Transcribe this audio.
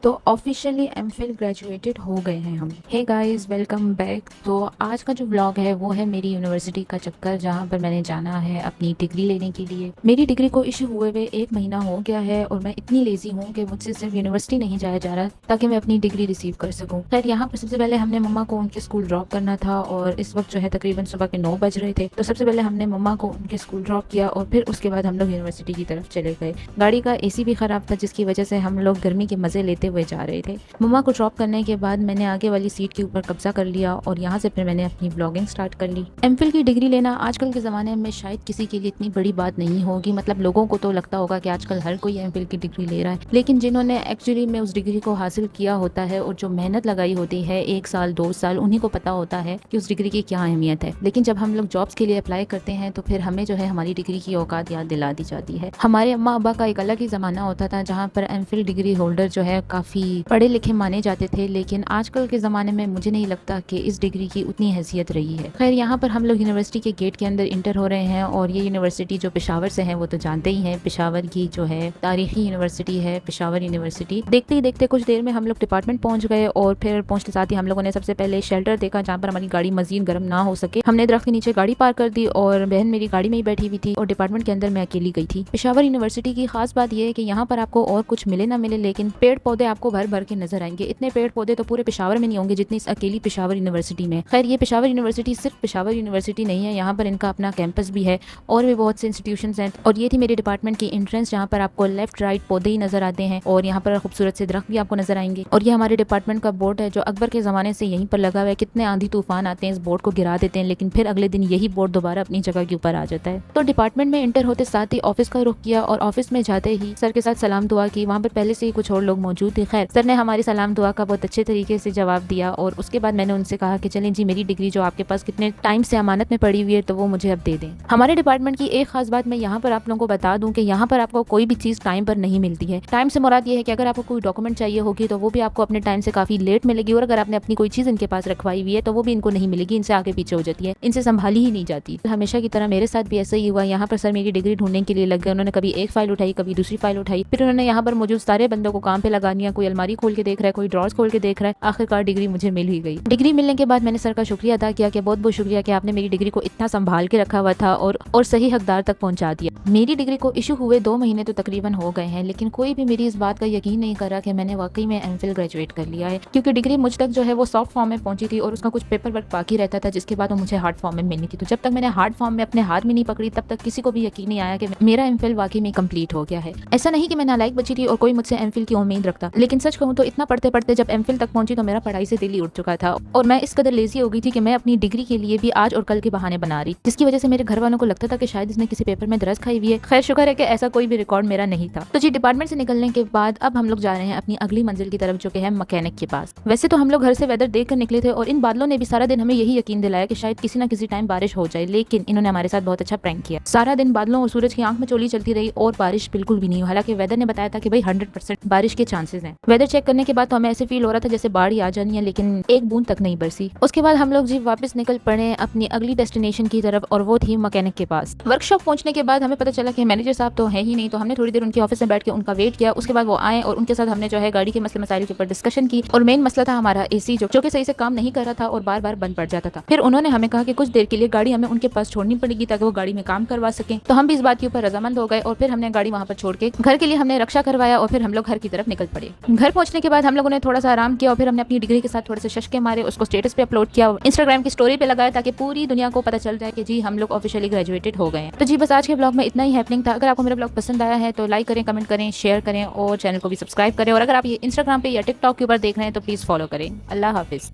तो officially MPhil graduated हो गए हैं हम। Hey guys, welcome back. तो आज का जो व्लॉग है वो है मेरी यूनिवर्सिटी का चक्कर, जहाँ पर मैंने जाना है अपनी डिग्री लेने के लिए। मेरी डिग्री को इशू हुए हुए 1 महीना हो गया है और मैं इतनी लेजी हूँ कि मुझसे सिर्फ यूनिवर्सिटी नहीं जाया जा रहा ताकि मैं अपनी डिग्री रिसीव कर सकूँ। खैर, यहाँ पर सबसे पहले हमने मम्मा को उनके स्कूल ड्रॉप करना था और इस वक्त जो है तकरीबन सुबह के 9 बज रहे थे। तो सबसे पहले हमने मम्मा को उनके स्कूल ड्रॉप किया और फिर उसके बाद हम लोग यूनिवर्सिटी की तरफ चले गए। गाड़ी का एसी भी खराब था, जिसकी वजह से हम लोग गर्मी के मजे लेते हुए जा रहे थे। मम्मा को ड्रॉप करने के बाद मैंने आगे वाली सीट के ऊपर कब्जा कर लिया और यहाँ से फिर मैंने अपनी ब्लॉगिंग स्टार्ट कर ली। एमफिल की डिग्री लेना आजकल के ज़माने में शायद किसी के लिए इतनी बड़ी बात नहीं होगी। मतलब लोगों को तो लगता होगा कि आजकल हर कोई एमफिल की डिग्री ले रहा है, लेकिन जिन्होंने एक्चुअली में उस डिग्री को हासिल किया होता है और जो मेहनत लगाई होती है 1 साल 2 साल, उन्हीं को पता होता है कि उस डिग्री की क्या अहमियत है। लेकिन जब हम लोग जॉब्स के लिए अप्लाई करते हैं तो फिर हमें जो है हमारी डिग्री की औकात याद दिला दी जाती है। हमारे अम्मा अब्बा का एक अलग ही ज़माना होता था जहाँ पर एमफिल डिग्री होल्डर जो है काफ़ी पढ़े लिखे माने जाते थे, लेकिन आजकल के ज़माने में मुझे नहीं लगता कि इस डिग्री की उतनी हैसियत रही है। खैर, यहाँ पर हम लोग यूनिवर्सिटी के गेट के अंदर इंटर हो रहे हैं और ये यूनिवर्सिटी जो पेशावर से है वो तो जानते ही हैं, पेशावर की जो है तारीखी यूनिवर्सिटी है पेशावर यूनिवर्सिटी। देखते ही देखते कुछ देर में हम लोग डिपार्टमेंट पहुंच गए और फिर पहुंचते साथ ही हम लोगों ने सबसे पहले शेल्टर देखा जहाँ पर हमारी गाड़ी मजीद गर्म ना हो सके। हमने दरख्त के नीचे गाड़ी पार्क कर दी और बहन मेरी गाड़ी में ही बैठी हुई थी और डिपार्टमेंट के अंदर मैं अकेली गई थी। पेशावर यूनिवर्सिटी की खास बात यह है कि यहाँ पर आपको और कुछ मिले ना मिले, लेकिन पेड़ पौधे आपको भर भर के नजर आएंगे। इतने पेड़ पौधे तो पूरे पेशावर में नहीं होंगे जितनी इस अकेली पेशावर यूनिवर्सिटी में। खैर, ये पेशावर यूनिवर्सिटी सिर्फ पेशावर यूनिवर्सिटी नहीं है, यहाँ पर इनका अपना कैंपस भी है और भी बहुत से इंस्टीट्यूशंस हैं। और ये थी मेरे डिपार्टमेंट की एंट्रेंस, जहाँ पर आपको लेफ्ट राइट पौधे ही नजर आते हैं और यहाँ पर खूबसूरत से दरख्त भी आपको नजर आएंगे। और ये हमारे डिपार्टमेंट का बोर्ड है जो अकबर के जमाने से यहीं पर लगा हुआ है। कितने आंधी तूफान आते हैं, इस बोर्ड को गिरा देते हैं, लेकिन फिर अगले दिन यही बोर्ड दोबारा अपनी जगह के ऊपर आ जाता है। तो डिपार्टमेंट में इंटर होते साथ ही ऑफिस का रुख किया और ऑफिस में जाते ही सर के साथ सलाम दुआ की। वहाँ पर पहले से ही कुछ और लोग मौजूद थे। खैर, सर ने हमारी सलाम दुआ का बहुत अच्छे तरीके से जवाब दिया और उसके बाद मैंने उनसे कहा कि चलें जी, मेरी डिग्री जो आपके पास कितने टाइम से अमानत में पड़ी हुई है तो वो मुझे अब दे दें। हमारे डिपार्टमेंट की एक खास बात मैं यहाँ पर आप लोगों को बता दूं कि यहाँ पर आपको कोई भी चीज़ टाइम पर नहीं मिलती है। टाइम से मुराद ये है कि अगर आपको कोई डॉक्यूमेंट चाहिए होगी तो वो भी आपको अपने टाइम से काफ़ी लेट मिलेगी, और अगर आपने अपनी कोई चीज़ इनके पास रखवाई हुई है तो वो भी इनको नहीं मिलेगी, इनसे आगे पीछे हो जाती है, इनसे संभाली ही नहीं जाती। हमेशा की तरह मेरे साथ भी ऐसा ही हुआ। यहाँ पर सर मेरी डिग्री ढूंढने के लिए लग गए। उन्होंने कभी एक फाइल उठाई, कभी दूसरी फाइल उठाई, फिर उन्होंने यहाँ पर मौजूद सारे बंदों को काम पे लगा दिया। कोई अलमारी खोल के देख रहा है, कोई ड्रॉर्स खोल के देख रहा है। आखिरकार डिग्री मुझे मिल ही गई। डिग्री मिलने के बाद मैंने सर का शुक्रिया अदा किया कि बहुत बहुत शुक्रिया कि आपने मेरी डिग्री को इतना संभाल के रखा हुआ था और सही हकदार तक पहुंचा दिया। मेरी डिग्री को इशू हुए 2 महीने तो तकरीबन हो गए हैं, लेकिन कोई भी मेरी इस बात का यकीन नहीं कर रहा कि मैंने वाकई में एमफिल ग्रेजुएट कर लिया है, क्योंकि डिग्री मुझ तक जो है वो सॉफ्ट फॉर्म में पहुंची थी और उसका कुछ पेपर वर्क बाकी रहता था, जिसके बाद वो मुझे हार्ड फॉर्म में मिलनी थी। तो जब तक मैंने हार्ड फॉर्म में अपने हाथ में नहीं पकड़ी तब तक किसी को भी यकीन नहीं आया कि मेरा एमफिल वाकई में कंप्लीट हो गया है। ऐसा नहीं कि मैं नालायक बची थी और कोई मुझसे एमफिल की उम्मीद रखता, लेकिन सच कहूँ तो इतना पढ़ते पढ़ते जब एमफिल तक पहुंची तो मेरा पढ़ाई से दिल ही उठ चुका था और मैं इस कदर लेजी हो गई थी कि मैं अपनी डिग्री के लिए भी आज और कल के बहाने बना रही, जिसकी वजह से मेरे घर वालों को लगता था कि शायद इसने किसी पेपर में दरस खाई हुई है। खैर, शुक्र है कि ऐसा कोई भी रिकॉर्ड मेरा नहीं था। तो जी, डिपार्टमेंट से निकलने के बाद अब हम लोग जा रहे हैं अपनी अगली मंजिल की तरफ, जो कि है मैकेनिक के पास। वैसे तो हम लोग घर से वेदर देख कर निकले थे और इन बादलों ने भी सारा दिन हमें यही यकीन दिलाया कि शायद किसी न किसी टाइम बारिश हो जाए, लेकिन इन्होंने हमारे साथ बहुत अच्छा प्रैंक किया। सारा दिन बादलों और सूरज की आंख में चोली चलती रही और बारिश बिल्कुल भी नहीं हुई। हालांकि वेदर ने बताया था कि भाई 100% बारिश के चांसेस हैं। वेदर चेक करने के बाद तो हमें ऐसे फील हो रहा था जैसे बाढ़ ही आ जानी है, लेकिन एक बूंद तक नहीं बरसी। उसके बाद हम लोग जी वापस निकल पड़े अपनी अगली डेस्टिनेशन की तरफ और वो थी मैकेनिक के पास। वर्कशॉप पहुंचने के बाद हमें पता चला कि मैनेजर साहब तो है ही नहीं, तो हमने थोड़ी देर उनके ऑफिस में बैठ के उनका वेट किया। उसके बाद वो आए और उनके साथ हमने जो है गाड़ी के मसले मसाइल के ऊपर डिस्कशन की और मेन मसला था हमारा एसी जो कि सही से काम नहीं कर रहा था और बार बार बंद पड़ जाता था। फिर उन्होंने हमें कहा कि कुछ देर के लिए गाड़ी हमें उनके पास छोड़नी पड़ेगी ताकि वो गाड़ी में काम करवा सकें। तो हम भी इस बात के ऊपर रजामंद हो गए और फिर हमने गाड़ी वहाँ पर छोड़ के घर के लिए हमने रक्षा करवाया और फिर हम लोग घर की तरफ निकल पड़े। घर पहुंचने के बाद हम लोगों ने थोड़ा सा आराम किया और फिर हमने अपनी डिग्री के साथ थोड़े से शशके मारे, उसको स्टेटस पे अपलोड किया, इंस्टाग्राम की स्टोरी पे लगाया ताकि पूरी दुनिया को पता चल जाए कि जी हम लोग ऑफिशियली ग्रेजुएटेड हो गए हैं। तो जी बस आज के ब्लॉग में इतना ही हैपनिंग था। अगर आपको मेरा ब्लॉग पसंद आया है तो लाइक करें, कमेंट करें, शेयर करें और चैनल को भी सब्सक्राइब करें। और अगर आप ये इंस्टाग्राम पे या टिकटॉक के ऊपर देख रहे हैं तो प्लीज फॉलो करें। अल्लाह हाफिज।